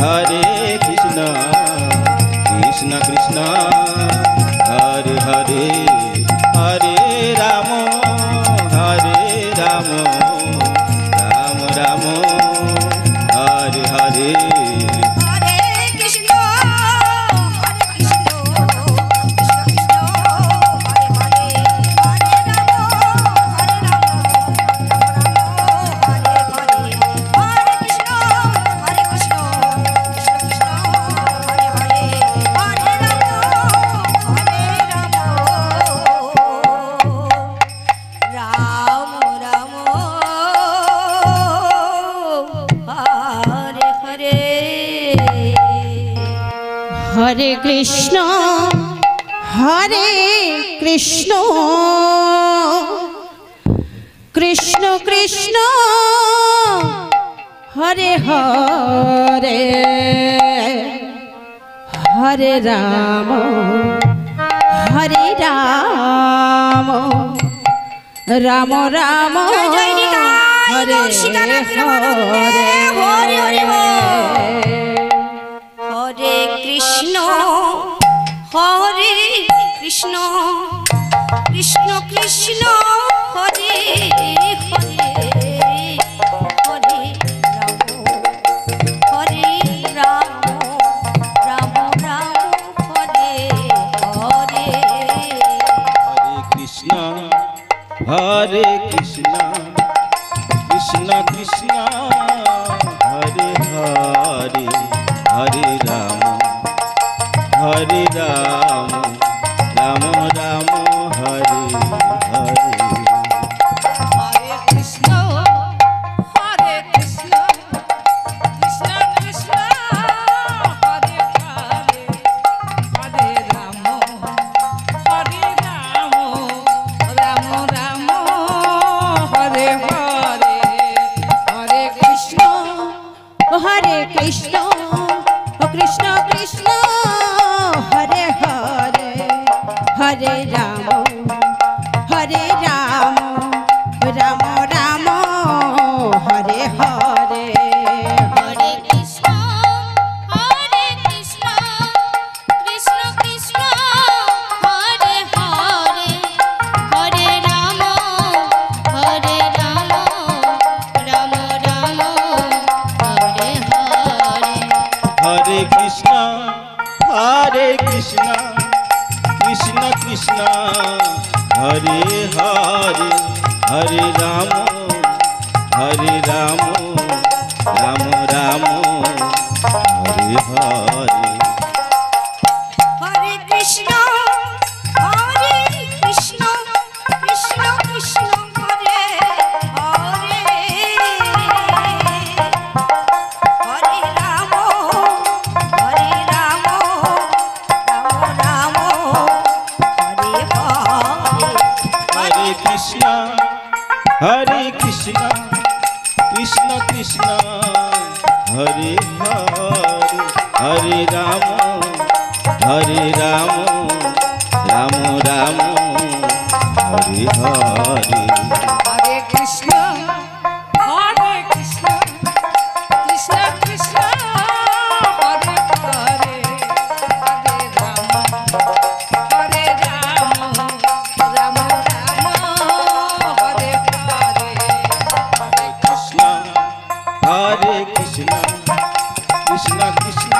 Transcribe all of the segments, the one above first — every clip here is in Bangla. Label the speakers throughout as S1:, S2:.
S1: हरे कृष्ण कृष्ण कृष्ण हरे हरे हरे राम राम राम हरे
S2: हरे कृष्ण कृष्ण कृष्ण हरे हरे हरे राम राम राम हरे हरे
S3: हरे कृष्ण कृष्ण कृष्ण हरे हरे हरे राम राम राम हरे हरे
S4: हरे कृष्ण कृष्ण कृष्ण हरे हरे हरे राम राम राम हरे हरे हरे कृष्ण
S1: कृष्ण कृष्ण हरे हरे हरे राम राम राम हरे हरे
S2: हरे कृष्ण कृष्ण कृष्ण हरे हरे हरे राम राम राम हरे हरे
S3: हरे कृष्ण कृष्ण कृष्ण हरे हरे हरे राम राम राम हरे हरे
S2: हरे कृष्ण कृष्ण कृष्ण हरे हरे हरे राम राम राम हरे हरे
S3: हरे कृष्ण कृष्ण कृष्ण हरे हरे हरे राम राम राम हरे हरे
S4: हरे कृष्ण कृष्ण कृष्ण हरे हरे हरे राम राम हरे हरे हरे
S3: कृष्ण कृष्ण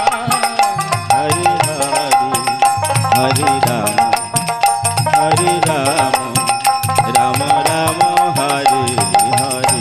S3: हरे हरे हरे राम राम राम हरे हरे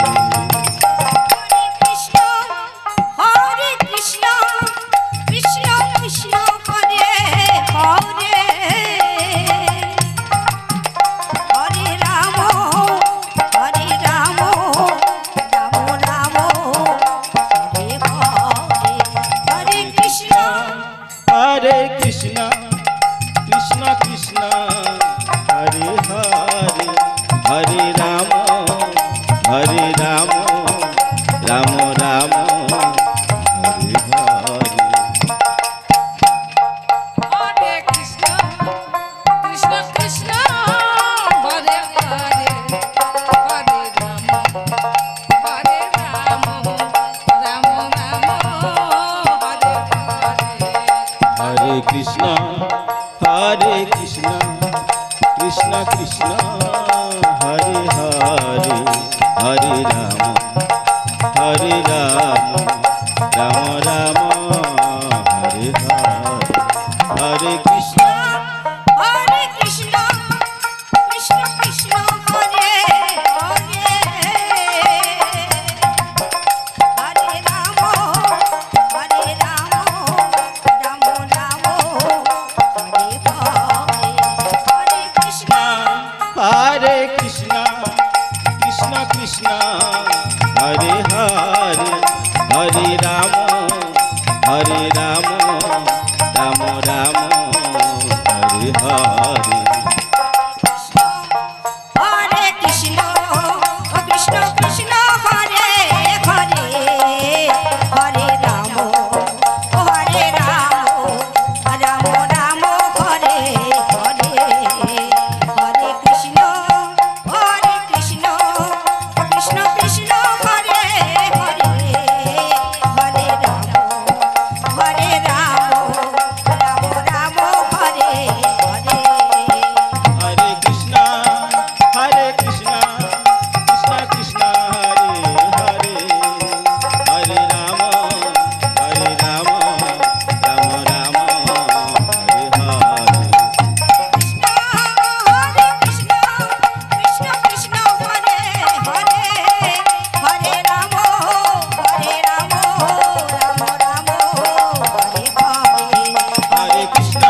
S3: কৃষ্ণ হরে হরে হরে রাম রাম রাম হরে হরে
S2: হরে কৃষ্ণ কৃষ্ণ কৃষ্ণ হরে হরে হরে রাম রাম রাম হরে হরে হরে কৃষ্ণ কৃষ্ণ কৃষ্ণ হরে হরে হরে রাম রাম রাম হরে হরে
S3: হরে কৃষ্ণ কৃষ্ণ কৃষ্ণ হরে হরে হরে রাম রাম রাম হরে হরে
S2: হরে কৃষ্ণ কৃষ্ণ কৃষ্ণ হরে হরে হরে রাম রাম রাম হরে হরে
S3: হরে কৃষ্ণ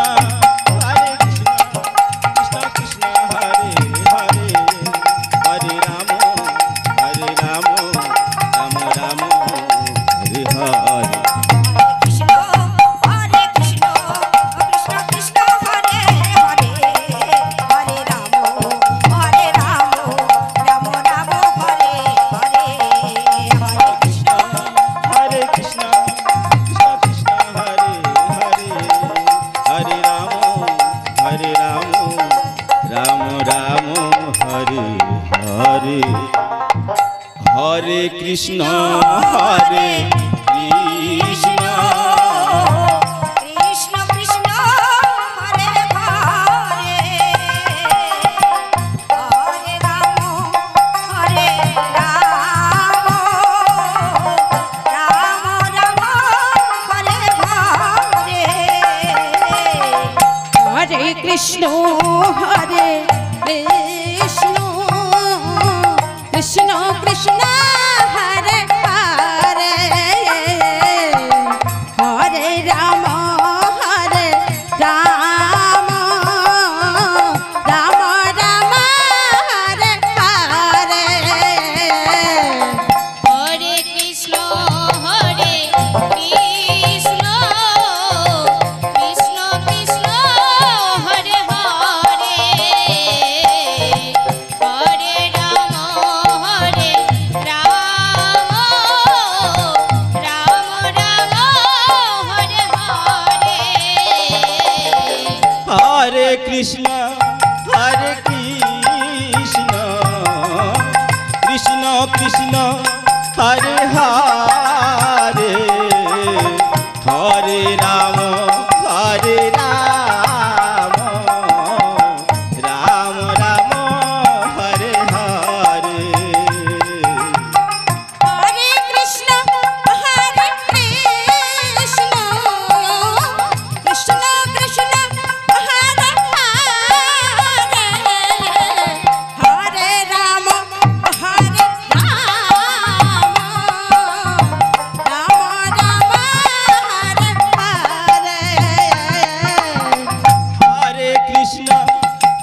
S3: কৃষ্ণ কৃষ্ণ হরে হরে হরে রাম রাম রাম হরে হরে
S2: কৃষ্ণ হরে কৃষ্ণ কৃষ্ণ কৃষ্ণ হরে হরে হরে রাম রাম রাম হরে হরে হরে কৃষ্ণ
S3: হরে কৃষ্ণ কৃষ্ণ কৃষ্ণ হরে হরে হরে রাম রাম রাম হরে হরে হরে কৃষ্ণ হরে কৃষ্ণ
S2: কৃষ্ণ কৃষ্ণ হরে হরে হরে রাম রাম রাম হরে হরে
S1: হরে কৃষ্ণ হরে কৃষ্ণ কৃষ্ণ কৃষ্ণ হরে হরে হরে রাম রাম রাম হরে হরে
S5: হরে কৃষ্ণ কৃষ্ণ কৃষ্ণ হরে হরে হরে রাম রাম রাম হরে হরে
S3: হরে কৃষ্ণ কৃষ্ণ কৃষ্ণ হরে হরে হরে রাম রাম রাম হরে হরে
S1: হরে কৃষ্ণ কৃষ্ণ কৃষ্ণ কৃষ্ণ হরে হরে হরে রাম রাম রাম হরে হরে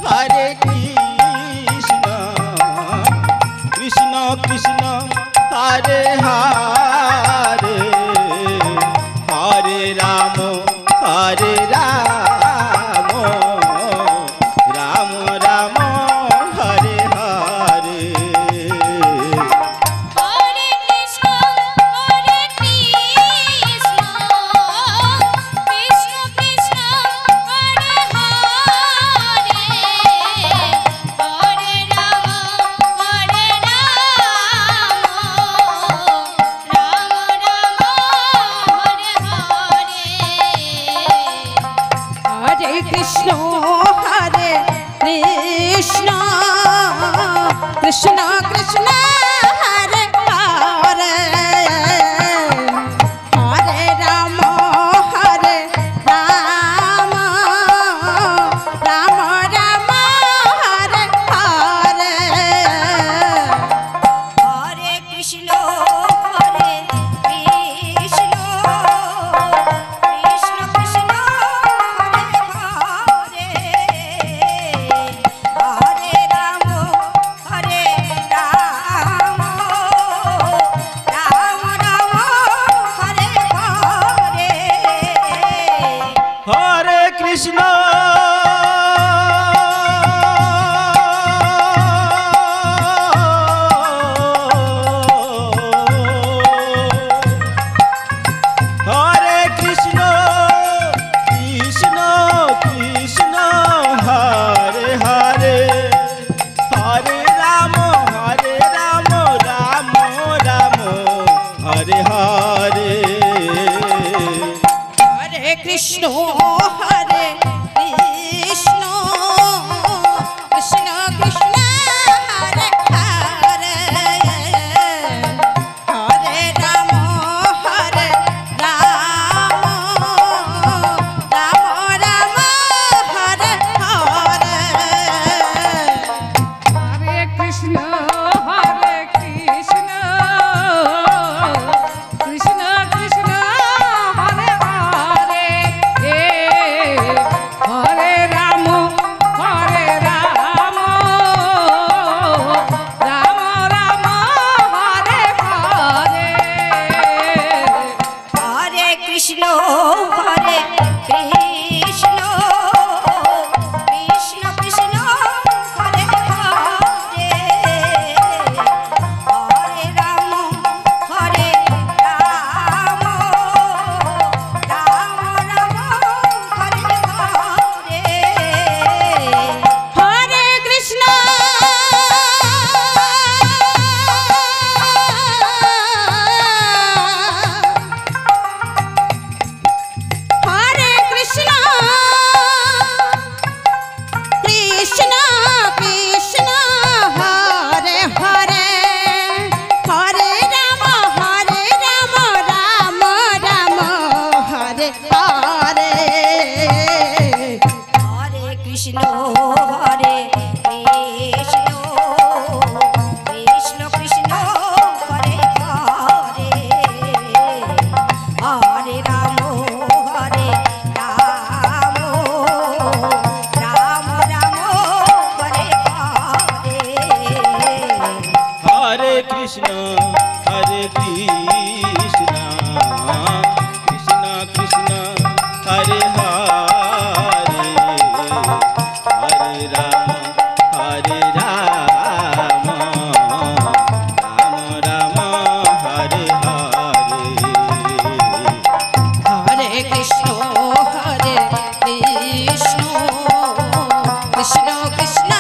S3: হরে কৃষ্ণ কৃষ্ণ কৃষ্ণ হরে হরে হরে রাম রাম রাম হরে হরে
S5: হরে কৃষ্ণ কৃষ্ণ কৃষ্ণ হরে হরে হরে রাম রাম
S3: কৃষ্ণ হরে কৃষ্ণ কৃষ্ণ কৃষ্ণ হরে হরে হরে রাম হরে রাম রাম রাম হরে হরে
S1: হরে কৃষ্ণ হরে কৃষ্ণ কৃষ্ণ কৃষ্ণ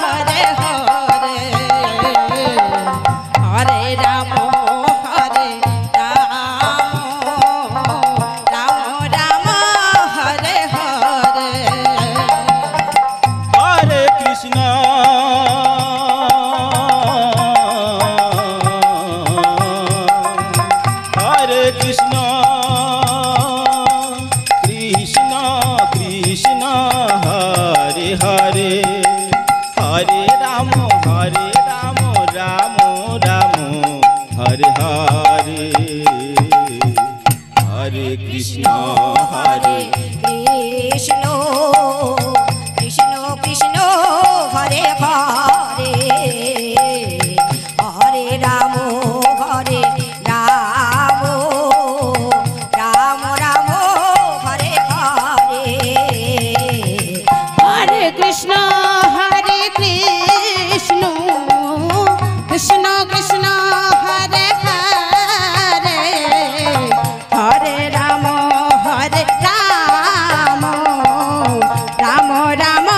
S1: হরে হরে হরে রাম হরে রাম রাম রাম হরে হরে
S3: হরে কৃষ্ণ হরে কৃষ্ণ কৃষ্ণ কৃষ্ণ হরে হরে হরে রাম রাম রাম হরে হরে হরে কৃষ্ণ হরে
S2: কৃষ্ণ কৃষ্ণ কৃষ্ণ হরে হরে হরে রাম রাম রাম হরে হরে
S1: হরে কৃষ্ণ কৃষ্ণ কৃষ্ণ কৃষ্ণ হরে হরে হরে রাম রাম রাম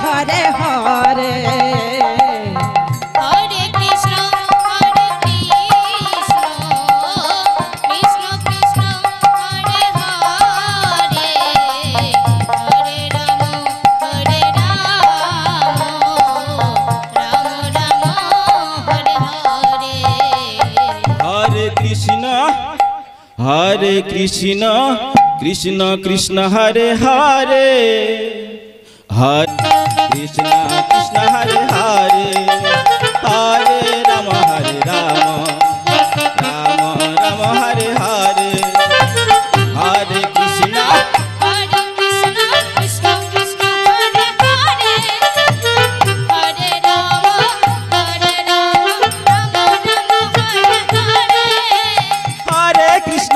S1: হরে হরে
S5: হরে কৃষ্ণ কৃষ্ণ কৃষ্ণ হরে হরে হরে রাম হরে রাম রাম রাম হরে হরে
S3: হরে কৃষ্ণ কৃষ্ণ কৃষ্ণ হরে হরে হরে কৃষ্ণ কৃষ্ণ হরে হরে হরে রাম রাম রাম হরে হরে হরে কৃষ্ণ
S5: হরে কৃষ্ণ কৃষ্ণ কৃষ্ণ হরে হরে হরে রাম রাম রাম হরে হরে
S3: হরে কৃষ্ণ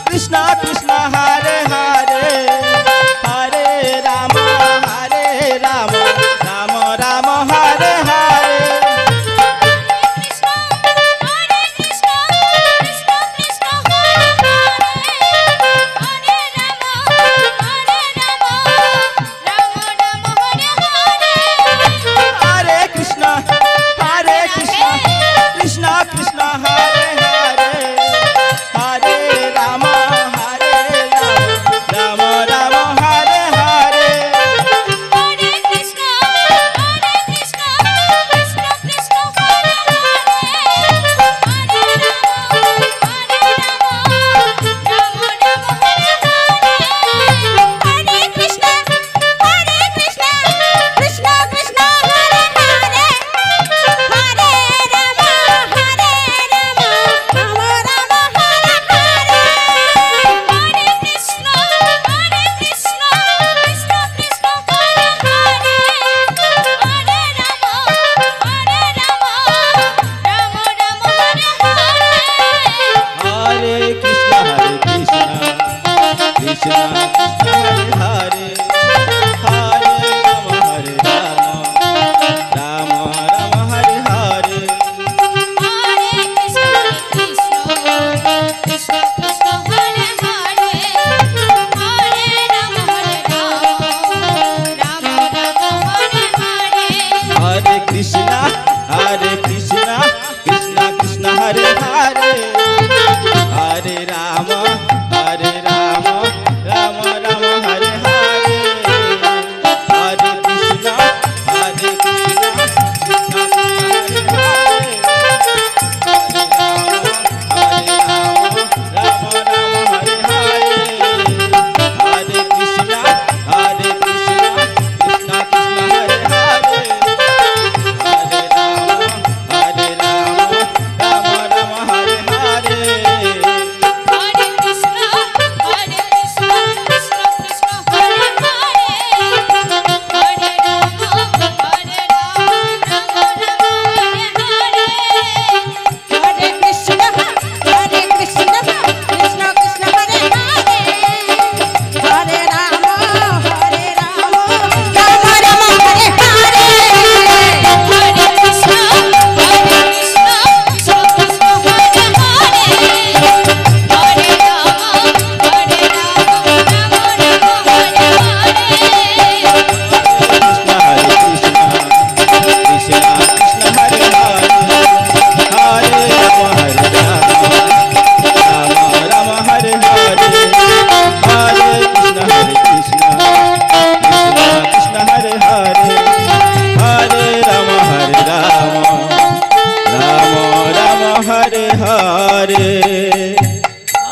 S3: কৃষ্ণ কৃষ্ণ হরে হরে হরে রাম রাম রাম হরে হরে
S5: কৃষ্ণ হরে কৃষ্ণ কৃষ্ণ কৃষ্ণ হরে হরে হরে রাম রাম রাম হরে হরে
S3: হরে কৃষ্ণ কৃষ্ণ কৃষ্ণ হরে হরে হরে রাম রাম রাম হরে হরে
S5: হরে কৃষ্ণ কৃষ্ণ কৃষ্ণ কৃষ্ণ হরে হরে হরে রাম রাম হরে হরে হরে কৃষ্ণ কৃষ্ণ কৃষ্ণ কৃষ্ণ হরে হরে হরে রাম রাম হরে হরে হরে কৃষ্ণ কৃষ্ণ কৃষ্ণ কৃষ্ণ হরে হরে হরে রাম রাম রাম হরে হরে
S3: হরে কৃষ্ণ কৃষ্ণ কৃষ্ণ হরে হরে হরে রাম রাম রাম হরে হরে
S5: হরে কৃষ্ণ কৃষ্ণ কৃষ্ণ কৃষ্ণ হরে হরে হরে রাম রাম রাম হরে হরে
S3: হরে কৃষ্ণ কৃষ্ণ কৃষ্ণ হরে হরে হরে রাম রাম রাম হরে হরে হরে কৃষ্ণ কৃষ্ণ কৃষ্ণ হরে হরে হরে রাম রাম হরে হরে হরে কৃষ্ণ কৃষ্ণ কৃষ্ণ হরে হরে হরে রাম হরে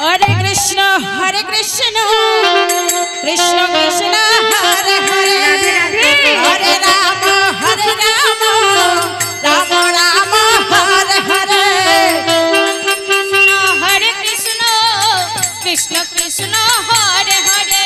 S1: হরে কৃষ্ণ কৃষ্ণ কৃষ্ণ কৃষ্ণ হরে হরে হরে রাম রাম রাম হরে হরে
S5: হরে কৃষ্ণ কৃষ্ণ কৃষ্ণ হরে হরে